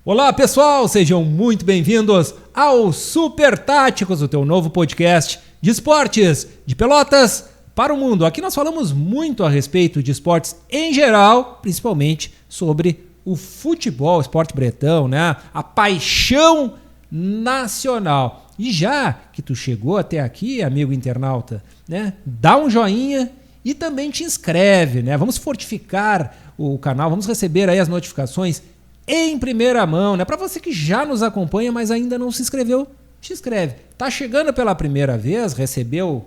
Olá pessoal, sejam muito bem-vindos ao Super Táticos, o teu novo podcast de esportes de Pelotas para o mundo. Aqui nós falamos muito a respeito de esportes em geral, principalmente sobre o futebol, o esporte bretão, né? A paixão nacional. E já que tu chegou até aqui, amigo internauta, né? Dá um joinha e também te inscreve, né? Vamos fortificar o canal, vamos receber aí as notificações em primeira mão, né? Para você que já nos acompanha, mas ainda não se inscreveu, te inscreve. Tá chegando pela primeira vez, recebeu,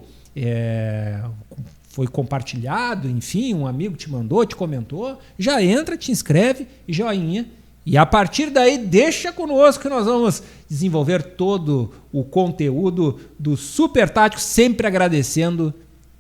foi compartilhado, enfim, um amigo te mandou, te comentou, já entra, te inscreve e joinha. E a partir daí, deixa conosco que nós vamos desenvolver todo o conteúdo do Super Tático, sempre agradecendo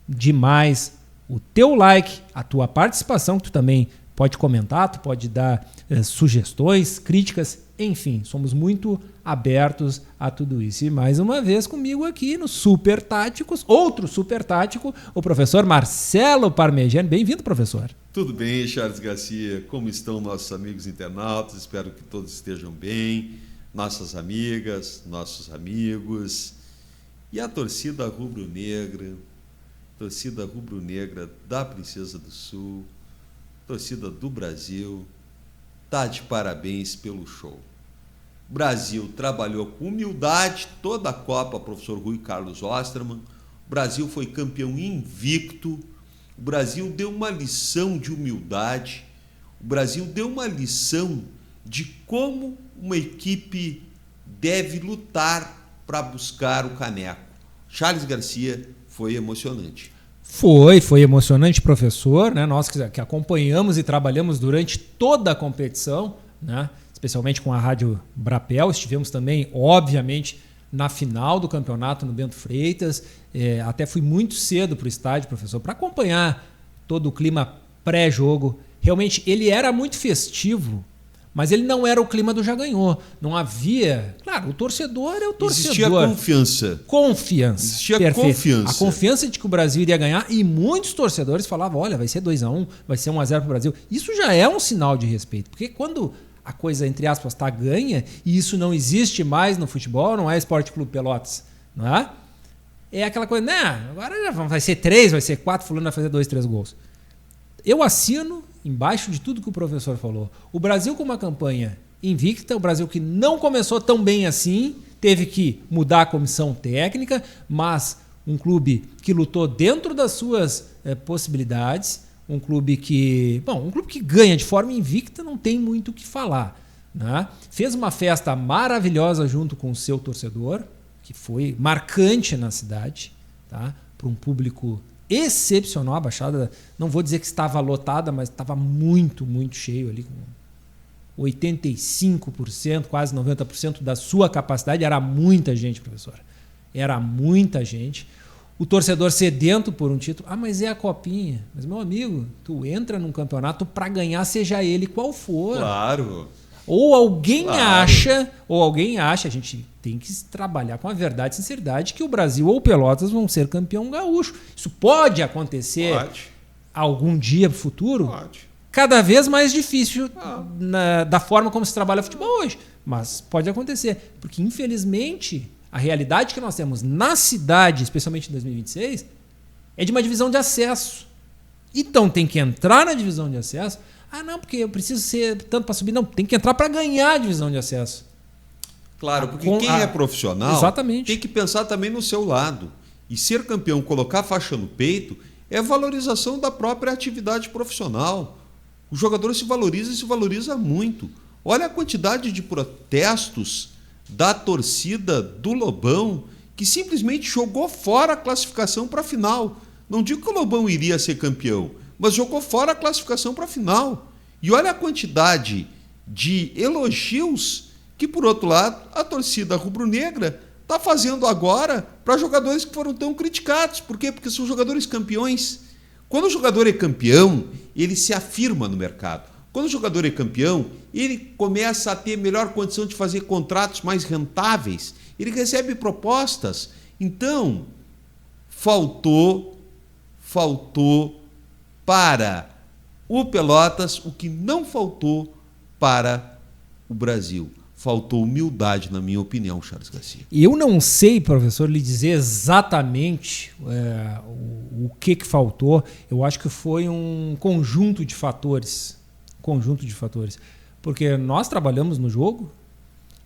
demais o teu like, a tua participação, que tu também pode comentar, tu pode dar sugestões, críticas, enfim, somos muito abertos a tudo isso. E mais uma vez comigo aqui no Super Táticos, outro Super Tático, o professor Marcelo Parmegiani. Bem-vindo, professor. Tudo bem, Charles Garcia? Como estão nossos amigos internautas? Espero que todos estejam bem, nossas amigas, nossos amigos. E a torcida rubro-negra da Princesa do Sul, torcida do Brasil, está de parabéns pelo show. O Brasil trabalhou com humildade toda a Copa, professor Rui Carlos Osterman. O Brasil foi campeão invicto. O Brasil deu uma lição de humildade. O Brasil deu uma lição de como uma equipe deve lutar para buscar o caneco. Charles Garcia, foi emocionante. Foi emocionante, professor, né? Nós que acompanhamos e trabalhamos durante toda a competição, né? Especialmente com a Rádio Brapel, estivemos também, obviamente, na final do campeonato no Bento Freitas, até fui muito cedo para o estádio, professor, para acompanhar todo o clima pré-jogo. Realmente, ele era muito festivo, mas ele não era o clima do já ganhou. Não havia... Claro, o torcedor é o torcedor. Existia confiança. Existia perfeito. Confiança. A confiança de que o Brasil iria ganhar, e muitos torcedores falavam, olha, vai ser 2-1, vai ser 1-0 para o Brasil. Isso já é um sinal de respeito, porque quando a coisa, entre aspas, está ganha, e isso não existe mais no futebol, não é Esporte Clube Pelotas, não é? É aquela coisa, né, agora vai ser 3, vai ser 4, fulano vai fazer 2, 3 gols. Eu assino embaixo de tudo que o professor falou. O Brasil com uma campanha invicta, o Brasil que não começou tão bem assim, teve que mudar a comissão técnica, mas um clube que lutou dentro das suas possibilidades, um clube que ganha de forma invicta, não tem muito o que falar, né? Fez uma festa maravilhosa junto com o seu torcedor, que foi marcante na cidade, tá? Para um público excepcional. A Baixada, não vou dizer que estava lotada, mas estava muito, muito cheio ali, com 85%, quase 90% da sua capacidade. Era muita gente, professor. Era muita gente. O torcedor sedento por um título. Ah, mas é a copinha. Mas, meu amigo, tu entra num campeonato para ganhar, seja ele qual for. Claro. Ou alguém acha, a gente tem que trabalhar com a verdade e sinceridade, que o Brasil ou Pelotas vão ser campeão gaúcho. Isso pode acontecer algum dia no futuro? Pode. Cada vez mais difícil da forma como se trabalha futebol hoje. Mas pode acontecer. Porque, infelizmente, a realidade que nós temos na cidade, especialmente em 2026, é de uma divisão de acesso. Então tem que entrar na divisão de acesso. Ah, não, porque eu preciso ser tanto para subir. Não, tem que entrar para ganhar a divisão de acesso. Claro, porque quem é profissional exatamente, tem que pensar também no seu lado. E ser campeão, colocar a faixa no peito, é valorização da própria atividade profissional. O jogador se valoriza muito. Olha a quantidade de protestos da torcida do Lobão, que simplesmente jogou fora a classificação para a final. Não digo que o Lobão iria ser campeão, mas jogou fora a classificação para a final. E olha a quantidade de elogios que, por outro lado, a torcida rubro-negra está fazendo agora para jogadores que foram tão criticados. Por quê? Porque são jogadores campeões. Quando o jogador é campeão, ele se afirma no mercado. Quando o jogador é campeão, ele começa a ter melhor condição de fazer contratos mais rentáveis. Ele recebe propostas. Então, faltou para o Pelotas o que não faltou para o Brasil. Faltou humildade, na minha opinião, Charles Garcia. Eu não sei, professor, lhe dizer exatamente o que faltou. Eu acho que foi um conjunto de fatores. Porque nós trabalhamos no jogo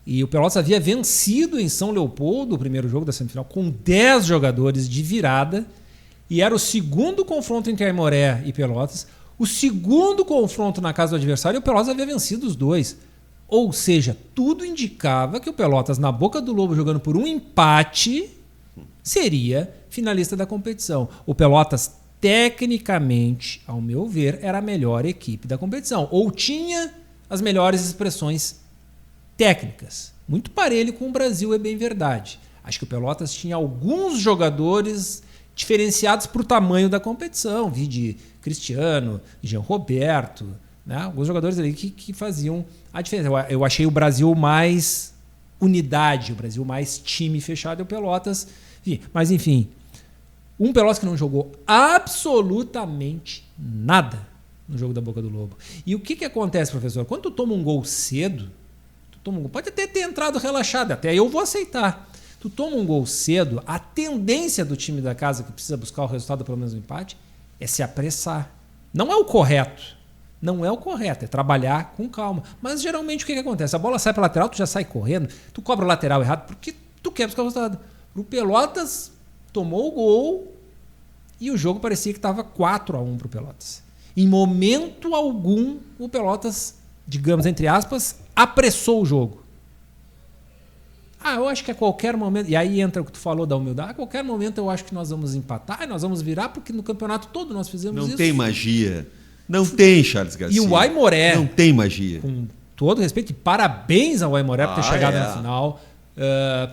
e o Pelotas havia vencido em São Leopoldo o primeiro jogo da semifinal com 10 jogadores de virada e era o segundo confronto entre Aimoré e Pelotas. O segundo confronto na casa do adversário e o Pelotas havia vencido os dois. Ou seja, tudo indicava que o Pelotas, na boca do lobo, jogando por um empate, seria finalista da competição. O Pelotas, tecnicamente, ao meu ver, era a melhor equipe da competição. Ou tinha as melhores expressões técnicas. Muito parelho com o Brasil, é bem verdade. Acho que o Pelotas tinha alguns jogadores diferenciados para o tamanho da competição. Vi de Cristiano, Jean Roberto, né? Alguns jogadores ali que faziam a diferença. Eu achei o Brasil mais unidade, o Brasil mais time fechado e o Pelotas. Mas enfim, um Pelotas que não jogou absolutamente nada no jogo da Boca do Lobo. E o que acontece, professor? Quando tu toma um gol cedo, pode até ter entrado relaxado, até eu vou aceitar. Tu toma um gol cedo, a tendência do time da casa que precisa buscar o resultado, pelo menos o empate, é se apressar. Não é o correto. É trabalhar com calma. Mas geralmente o que acontece? A bola sai para a lateral, tu já sai correndo, tu cobra o lateral errado porque tu quer buscar o resultado. O Pelotas tomou o gol e o jogo parecia que estava 4-1 para o Pelotas. Em momento algum, o Pelotas, digamos, entre aspas, apressou o jogo. Eu acho que a qualquer momento, e aí entra o que tu falou da humildade, a qualquer momento eu acho que nós vamos empatar e nós vamos virar, porque no campeonato todo nós fizemos isso. Não tem magia. Não tem, Charles Garcia. E o Aimoré... Não tem magia. Com todo respeito, e parabéns ao Aimoré por ter chegado na final,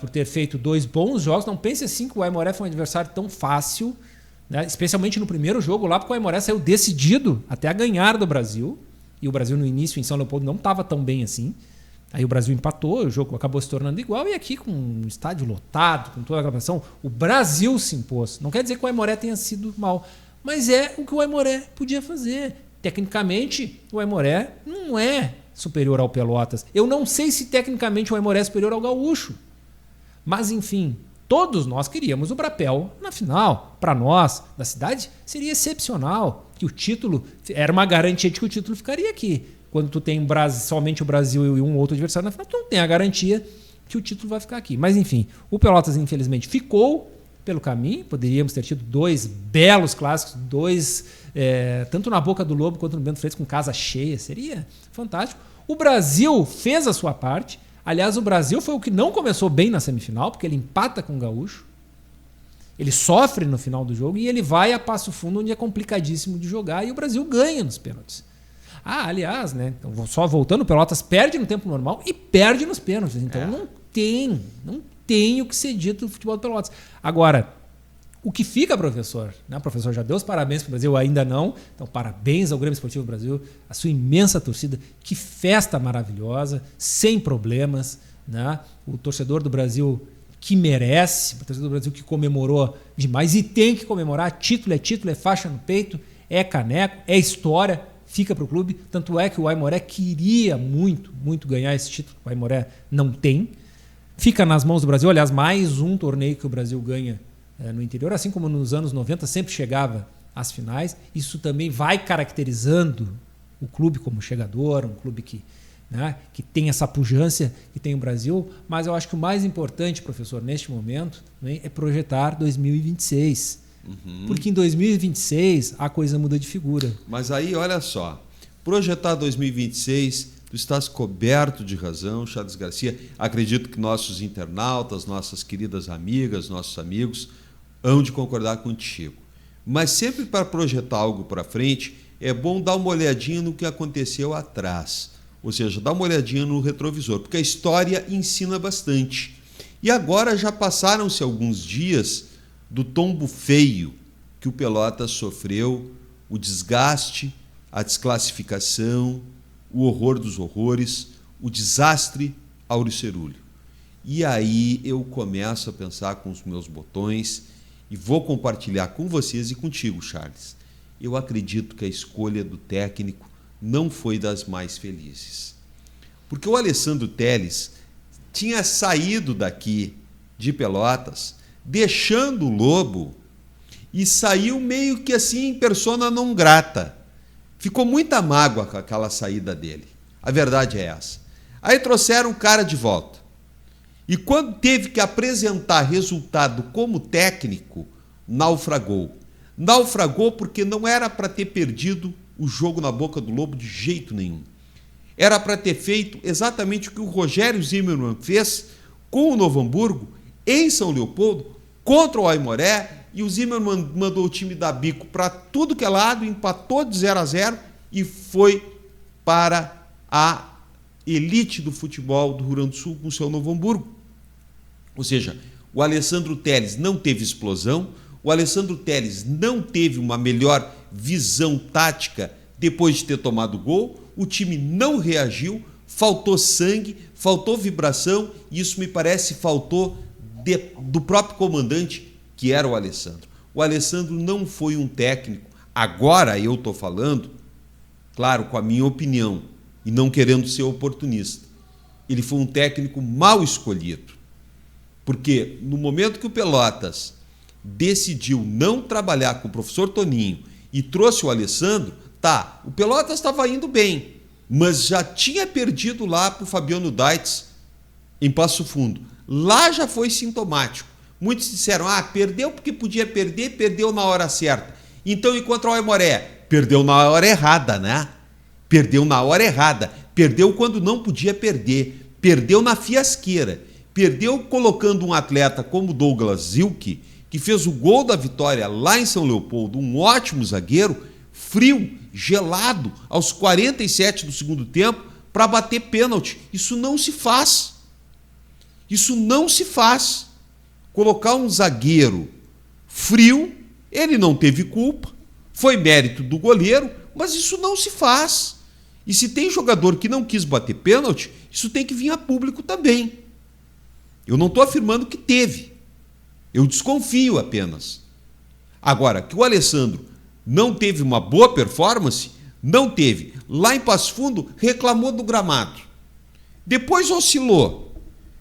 por ter feito 2 bons jogos. Não pense assim que o Aimoré foi um adversário tão fácil, né? Especialmente no primeiro jogo lá, porque o Aimoré saiu decidido até a ganhar do Brasil. E o Brasil no início em São Leopoldo não estava tão bem assim. Aí o Brasil empatou, o jogo acabou se tornando igual. E aqui com um estádio lotado, com toda a gravação, o Brasil se impôs. Não quer dizer que o Aimoré tenha sido mal, mas é o que o Aimoré podia fazer. Tecnicamente, o Aimoré não é superior ao Pelotas. Eu não sei se tecnicamente o Aimoré é superior ao Gaúcho. Mas, enfim, todos nós queríamos o Brapel na final. Para nós, da cidade, seria excepcional. Que o título era uma garantia de que o título ficaria aqui. Quando tu tem somente o Brasil e um outro adversário na final, tu não tem a garantia que o título vai ficar aqui. Mas, enfim, o Pelotas, infelizmente, ficou pelo caminho. Poderíamos ter tido 2 belos clássicos, 2... tanto na Boca do Lobo quanto no Bento Freitas com casa cheia, seria fantástico. O Brasil fez a sua parte. Aliás, o Brasil foi o que não começou bem na semifinal, porque ele empata com o Gaúcho, ele sofre no final do jogo e ele vai a Passo Fundo, onde é complicadíssimo de jogar, e o Brasil ganha nos pênaltis. Aliás, né, então, só voltando, o Pelotas perde no tempo normal e perde nos pênaltis. Então não tem o que ser dito do futebol do Pelotas. Agora, o que fica, professor, né? O professor já deu os parabéns para o Brasil, ainda não. Então, parabéns ao Grêmio Esportivo Brasil, a sua imensa torcida. Que festa maravilhosa, sem problemas, né? O torcedor do Brasil que merece, o torcedor do Brasil que comemorou demais e tem que comemorar. Título, é faixa no peito, é caneco, é história, fica para o clube. Tanto é que o Aimoré queria muito, muito ganhar esse título. O Aimoré não tem. Fica nas mãos do Brasil. Aliás, mais um torneio que o Brasil ganha no interior, assim como nos anos 90 sempre chegava às finais. Isso também vai caracterizando o clube como chegador, um clube que tem essa pujança que tem o Brasil. Mas eu acho que o mais importante, professor, neste momento, né, é projetar 2026. Porque em 2026 a coisa muda de figura. Mas aí, olha só, projetar 2026, tu estás coberto de razão, Charles Garcia. Acredito que nossos internautas, nossas queridas amigas, nossos amigos hão de concordar contigo. Mas sempre para projetar algo para frente, é bom dar uma olhadinha no que aconteceu atrás. Ou seja, dar uma olhadinha no retrovisor, porque a história ensina bastante. E agora já passaram-se alguns dias do tombo feio que o Pelotas sofreu, o desgaste, a desclassificação, o horror dos horrores, o desastre auricerúleo. E aí eu começo a pensar com os meus botões e vou compartilhar com vocês e contigo, Charles. Eu acredito que a escolha do técnico não foi das mais felizes. Porque o Alessandro Telles tinha saído daqui de Pelotas, deixando o Lobo, e saiu meio que assim em persona não grata. Ficou muita mágoa com aquela saída dele. A verdade é essa. Aí trouxeram o cara de volta. E quando teve que apresentar resultado como técnico, naufragou. Naufragou porque não era para ter perdido o jogo na boca do Lobo de jeito nenhum. Era para ter feito exatamente o que o Rogério Zimmermann fez com o Novo Hamburgo, em São Leopoldo, contra o Aimoré, e o Zimmermann mandou o time dar bico para tudo que é lado, empatou de 0-0 e foi para a elite do futebol do Rio Grande do Sul com o seu Novo Hamburgo. Ou seja, o Alessandro Telles não teve explosão, o Alessandro Telles não teve uma melhor visão tática depois de ter tomado gol, o time não reagiu, faltou sangue, faltou vibração, e isso me parece faltou do próprio comandante, que era o Alessandro. O Alessandro não foi um técnico, agora eu estou falando, claro, com a minha opinião, e não querendo ser oportunista. Ele foi um técnico mal escolhido, porque no momento que o Pelotas decidiu não trabalhar com o professor Toninho e trouxe o Alessandro, o Pelotas estava indo bem, mas já tinha perdido lá para o Fabiano Daitz em Passo Fundo. Lá já foi sintomático. Muitos disseram, perdeu porque podia perder, perdeu na hora certa. Então, e contra o Aimoré? Perdeu na hora errada, né? Perdeu na hora errada. Perdeu quando não podia perder. Perdeu na fiasqueira. Perdeu colocando um atleta como Douglas Zilke, que fez o gol da vitória lá em São Leopoldo, um ótimo zagueiro, frio, gelado, aos 47 do segundo tempo, para bater pênalti. Isso não se faz. Isso não se faz. Colocar um zagueiro frio, ele não teve culpa, foi mérito do goleiro, mas isso não se faz. E se tem jogador que não quis bater pênalti, isso tem que vir a público também. Eu não estou afirmando que teve. Eu desconfio apenas. Agora, que o Alessandro não teve uma boa performance, não teve. Lá em Passo Fundo, reclamou do gramado. Depois oscilou.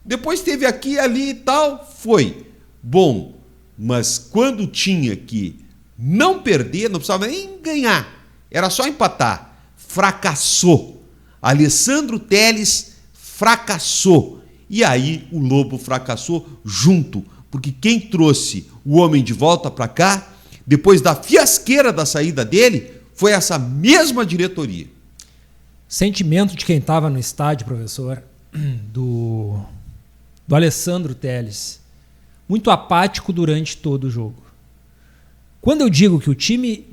Depois teve aqui, ali e tal, foi bom. Mas quando tinha que não perder, não precisava nem ganhar, era só empatar. Fracassou. Alessandro Telles fracassou. E aí o Lobo fracassou junto, porque quem trouxe o homem de volta para cá, depois da fiasqueira da saída dele, foi essa mesma diretoria. Sentimento de quem estava no estádio, professor, do Alessandro Telles, muito apático durante todo o jogo. Quando eu digo que o time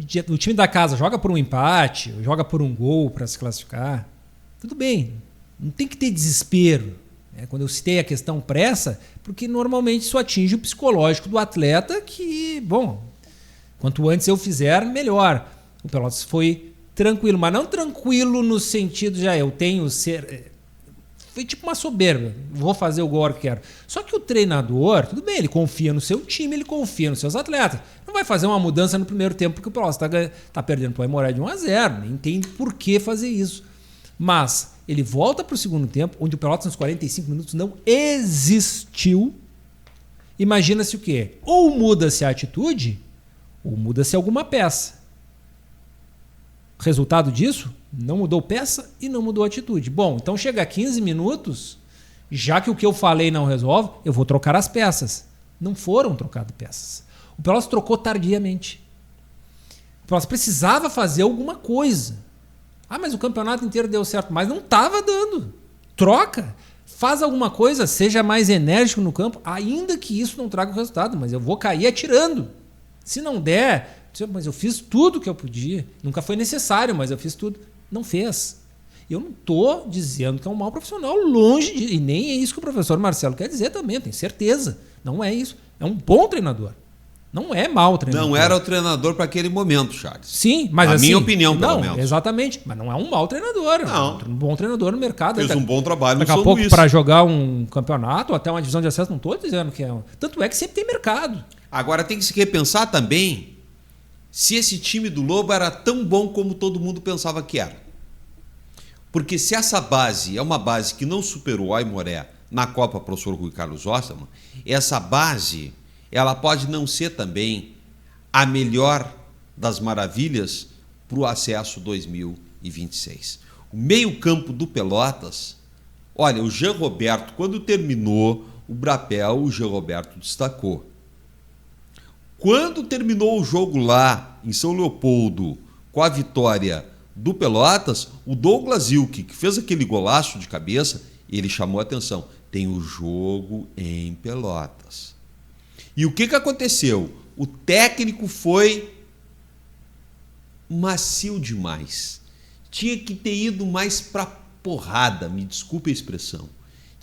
da casa joga por um empate, joga por um gol para se classificar, tudo bem, não tem que ter desespero. Quando eu citei a questão pressa, porque normalmente isso atinge o psicológico do atleta que, bom, quanto antes eu fizer, melhor. O Pelotas foi tranquilo, mas não tranquilo no sentido de eu tenho ser... Foi tipo uma soberba, vou fazer o gol que quero. Só que o treinador, tudo bem, ele confia no seu time, ele confia nos seus atletas. Não vai fazer uma mudança no primeiro tempo porque o Pelotas está perdendo para o Aimoré de 1-0, nem tem por que fazer isso. Mas ele volta para o segundo tempo, onde o Pelotas nos 45 minutos não existiu. Imagina-se o quê? Ou muda-se a atitude, ou muda-se alguma peça. Resultado disso, não mudou peça e não mudou atitude. Bom, então chega a 15 minutos, já que o que eu falei não resolve, eu vou trocar as peças. Não foram trocadas peças. O Pelotas trocou tardiamente. O Pelotas precisava fazer alguma coisa. Mas o campeonato inteiro deu certo. Mas não estava dando. Troca. Faz alguma coisa, seja mais enérgico no campo, ainda que isso não traga o resultado. Mas eu vou cair atirando. Se não der... Mas eu fiz tudo que eu podia. Nunca foi necessário, mas eu fiz tudo. Não fez. Eu não estou dizendo que é um mau profissional, longe de... E nem é isso que o professor Marcelo quer dizer também, eu tenho certeza. Não é isso. É um bom treinador. Não é mau treinador. Não era o treinador para aquele momento, Charles. Sim, mas a minha opinião, pelo menos. Exatamente. Mas não é um mau treinador. Não. É um bom treinador no mercado. Fez um bom trabalho no São Luís. Daqui a pouco, para jogar um campeonato ou até uma divisão de acesso, não estou dizendo que é. Tanto é que sempre tem mercado. Agora tem que se repensar também se esse time do Lobo era tão bom como todo mundo pensava que era. Porque se essa base é uma base que não superou o Aimoré na Copa Professor Rui Carlos Ostermann, essa base ela pode não ser também a melhor das maravilhas para o acesso 2026. O meio-campo do Pelotas, olha, o Jean Roberto, quando terminou o Brapel, o Jean Roberto destacou. Quando terminou o jogo lá em São Leopoldo, com a vitória do Pelotas, o Douglas Ilke, que fez aquele golaço de cabeça, ele chamou a atenção. Tem o jogo em Pelotas. E o que aconteceu? O técnico foi macio demais. Tinha que ter ido mais para porrada, me desculpe a expressão.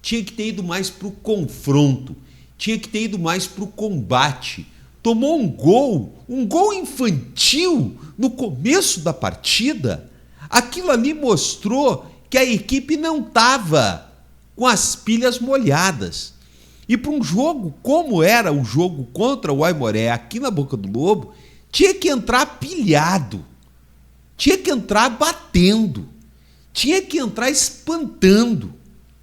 Tinha que ter ido mais para o confronto. Tinha que ter ido mais para o combate. Tomou um gol infantil no começo da partida. Aquilo ali mostrou que a equipe não estava com as pilhas molhadas. E para um jogo como era o jogo contra o Aimoré aqui na Boca do Lobo, tinha que entrar pilhado, tinha que entrar batendo, tinha que entrar espantando.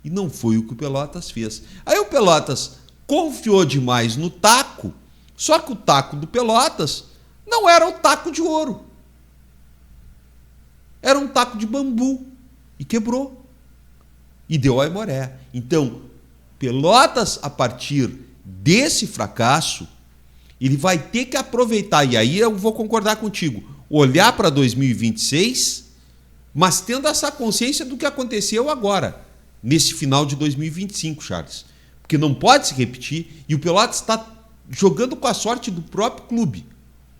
E não foi o que o Pelotas fez. Aí o Pelotas confiou demais no taco, só que o taco do Pelotas não era o taco de ouro. Era um taco de bambu. E quebrou. E deu a Aimoré. Então, Pelotas, a partir desse fracasso, ele vai ter que aproveitar, e aí eu vou concordar contigo, olhar para 2026, mas tendo essa consciência do que aconteceu agora, nesse final de 2025, Charles. Porque não pode se repetir, e o Pelotas está jogando com a sorte do próprio clube.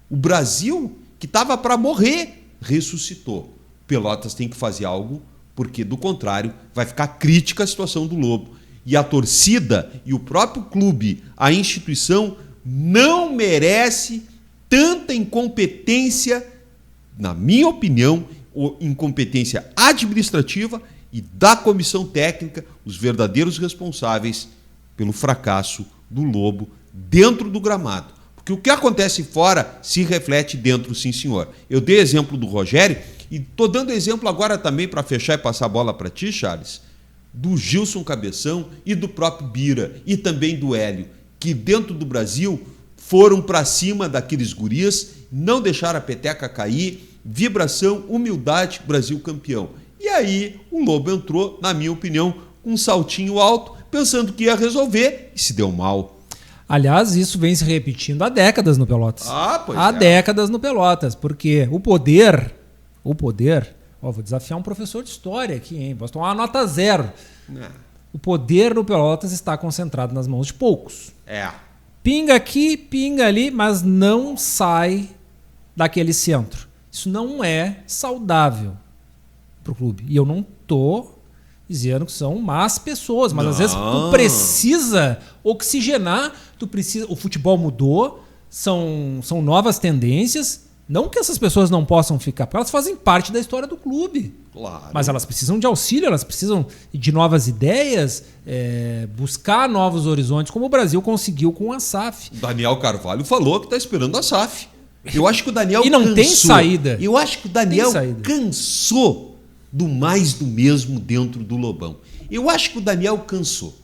O Brasil, que estava para morrer, ressuscitou. Pelotas tem que fazer algo, porque, do contrário, vai ficar crítica a situação do Lobo. E a torcida e o próprio clube, a instituição, não merece tanta incompetência, na minha opinião, incompetência administrativa e da comissão técnica, os verdadeiros responsáveis pelo fracasso do Lobo dentro do gramado. Porque o que acontece fora se reflete dentro, sim, senhor. Eu dei exemplo do Rogério e estou dando exemplo agora também para fechar e passar a bola para ti, Charles, do Gilson Cabeção e do próprio Bira e também do Hélio, que dentro do Brasil foram para cima daqueles guris, não deixaram a peteca cair, vibração, humildade, Brasil campeão. E aí o Lobo entrou, na minha opinião, com um saltinho alto, pensando que ia resolver e se deu mal. Aliás, isso vem se repetindo há décadas no Pelotas. Há décadas no Pelotas, porque o poder, vou desafiar um professor de história aqui, hein? Posso tomar uma nota 0. O poder no Pelotas está concentrado nas mãos de poucos. Pinga aqui, pinga ali, mas não sai daquele centro. Isso não é saudável para o clube. E eu não estou dizendo que são más pessoas, mas às vezes tu precisa oxigenar, o futebol mudou, são novas tendências. Não que essas pessoas não possam ficar, porque elas fazem parte da história do clube. Claro. Mas elas precisam de auxílio, elas precisam de novas ideias, buscar novos horizontes, como o Brasil conseguiu com a SAF. O Daniel Carvalho falou que está esperando a SAF. Eu acho que o Daniel e não tem saída. Eu acho que o Daniel cansou do mais do mesmo dentro do Lobão. Eu acho que o Daniel cansou.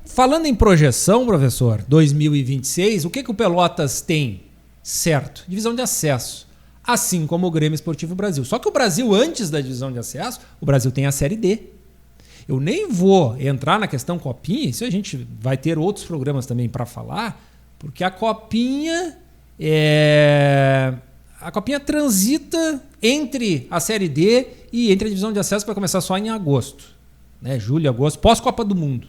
Falando em projeção, professor, 2026, o que o Pelotas tem? Certo, divisão de acesso, assim como o Grêmio Esportivo Brasil. Só que o Brasil, antes da divisão de acesso, o Brasil tem a Série D. Eu nem vou entrar na questão Copinha, isso a gente vai ter outros programas também para falar, porque a Copinha transita entre a Série D e entre a divisão de acesso, que vai começar só em agosto, né? Julho, agosto, pós-Copa do Mundo.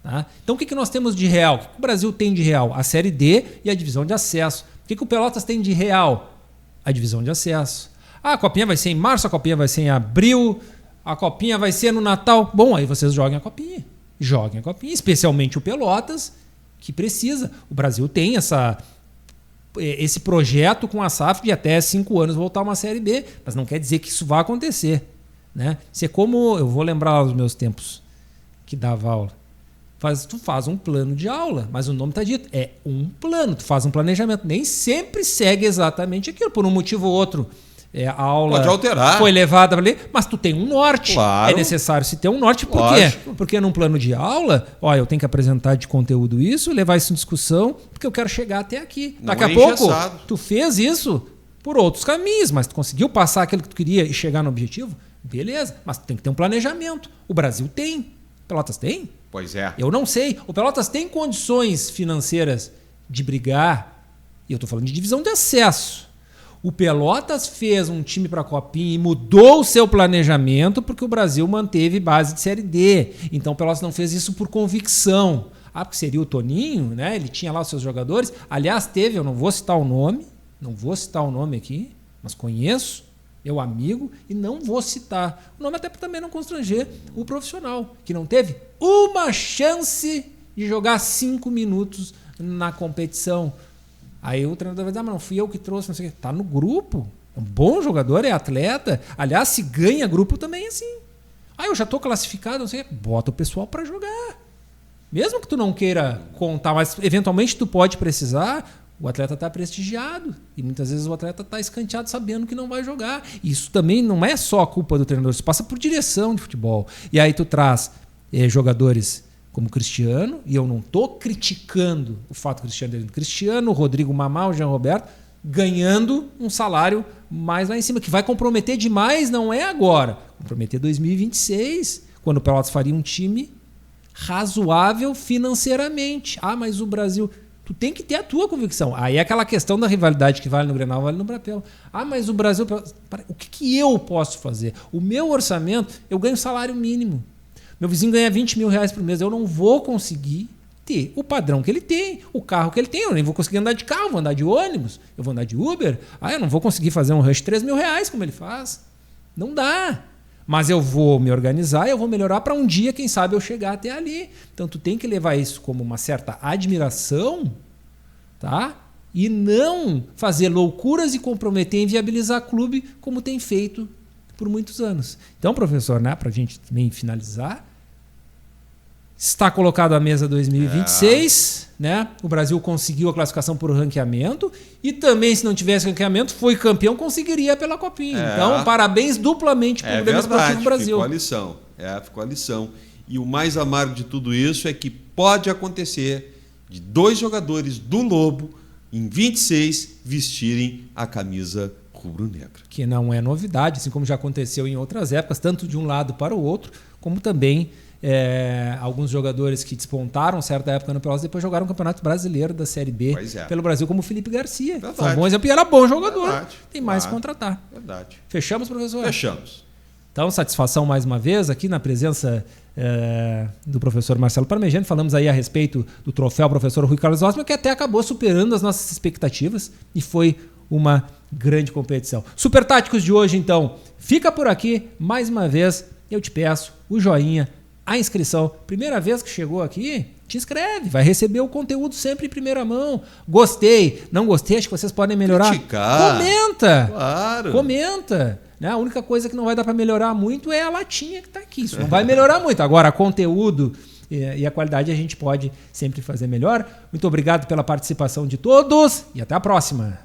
Tá? Então o que nós temos de real? O que o Brasil tem de real? A Série D e a divisão de acesso. O que o Pelotas tem de real? A divisão de acesso. A Copinha vai ser em março, a Copinha vai ser em abril, a Copinha vai ser no Natal. Bom, aí vocês joguem a Copinha. Joguem a Copinha, especialmente o Pelotas, que precisa. O Brasil tem esse projeto com a SAF de até 5 anos voltar a uma Série B, mas não quer dizer que isso vai acontecer. Né? Isso é como, eu vou lembrar os meus tempos que dava aula. Tu faz um plano de aula, mas o nome está dito, é um plano, tu faz um planejamento, nem sempre segue exatamente aquilo, por um motivo ou outro a aula pode alterar. Foi levada ali, mas tu tem um norte. Claro. É necessário se ter um norte. Por Lógico. quê? Porque num plano de aula, eu tenho que apresentar de conteúdo isso, levar isso em discussão, porque eu quero chegar até aqui. Não Daqui é a pouco, engessado. tu fez isso por outros caminhos, mas tu conseguiu passar aquilo que tu queria e chegar no objetivo? Beleza, mas tu tem que ter um planejamento. O Brasil tem. Pelotas tem? Pois é. Eu não sei. O Pelotas tem condições financeiras de brigar, e eu estou falando de divisão de acesso. O Pelotas fez um time para a Copinha e mudou o seu planejamento porque o Brasil manteve base de Série D. Então o Pelotas não fez isso por convicção. Porque seria o Toninho, né? Ele tinha lá os seus jogadores. Aliás, teve, eu não vou citar o nome aqui, mas conheço, meu amigo, e não vou citar o nome até para também não constranger o profissional, que não teve uma chance de jogar 5 minutos na competição. Aí o treinador vai dizer, mas não fui eu que trouxe, não sei o quê. Tá no grupo. É um bom jogador, é atleta. Aliás, se ganha grupo também é assim. Eu já tô classificado, não sei o quê. Bota o pessoal para jogar. Mesmo que tu não queira contar, mas eventualmente tu pode precisar, o atleta tá prestigiado. E muitas vezes o atleta tá escanteado sabendo que não vai jogar. E isso também não é só a culpa do treinador, isso passa por direção de futebol. E aí tu traz jogadores como o Cristiano, e eu não estou criticando o fato do Cristiano, o Rodrigo Mamá, o Jean Roberto, ganhando um salário mais lá em cima, que vai comprometer demais, não é agora, comprometer 2026, quando o Pelotas faria um time razoável financeiramente. Mas o Brasil... Tu tem que ter a tua convicção. Aí é aquela questão da rivalidade que vale no Grenal, vale no Brapel. Mas o Brasil... O que eu posso fazer? O meu orçamento, eu ganho salário mínimo. Meu vizinho ganha 20 mil reais por mês. Eu não vou conseguir ter o padrão que ele tem, o carro que ele tem. Eu nem vou conseguir andar de carro, vou andar de ônibus, eu vou andar de Uber. Eu não vou conseguir fazer um rush de 3 mil reais como ele faz. Não dá. Mas eu vou me organizar e eu vou melhorar para um dia, quem sabe, eu chegar até ali. Então tu tem que levar isso como uma certa admiração, tá? E não fazer loucuras e comprometer em viabilizar clube como tem feito por muitos anos. Então, professor, né, para a gente também finalizar, está colocado à mesa 2026, né? O Brasil conseguiu a classificação por ranqueamento e também, se não tivesse ranqueamento, foi campeão, conseguiria pela Copinha. Então, parabéns duplamente para o Grêmio Esportivo Brasil. Ficou a lição. E o mais amargo de tudo isso é que pode acontecer de 2 jogadores do Lobo, em 26, vestirem a camisa rubro-negra. Que não é novidade, assim como já aconteceu em outras épocas, tanto de um lado para o outro, como também alguns jogadores que despontaram certa época no Pelotas depois jogaram o Campeonato Brasileiro da Série B pelo Brasil, como o Felipe Garcia. Foi um bom exemplo e era bom jogador. Tem mais que contratar. Verdade. Fechamos, professor? Fechamos. Então, satisfação mais uma vez aqui na presença do professor Marcelo Parmegiani. Falamos aí a respeito do troféu professor Rui Carlos Osman, que até acabou superando as nossas expectativas e foi uma grande competição. Super Táticos de hoje, então, fica por aqui. Mais uma vez, eu te peço o joinha, a inscrição. Primeira vez que chegou aqui, te inscreve, vai receber o conteúdo sempre em primeira mão. Gostei, não gostei, acho que vocês podem melhorar. Criticar. Comenta. Claro. Comenta. Né? A única coisa que não vai dar para melhorar muito é a latinha que está aqui. Isso não vai melhorar muito. Agora, conteúdo e a qualidade a gente pode sempre fazer melhor. Muito obrigado pela participação de todos e até a próxima.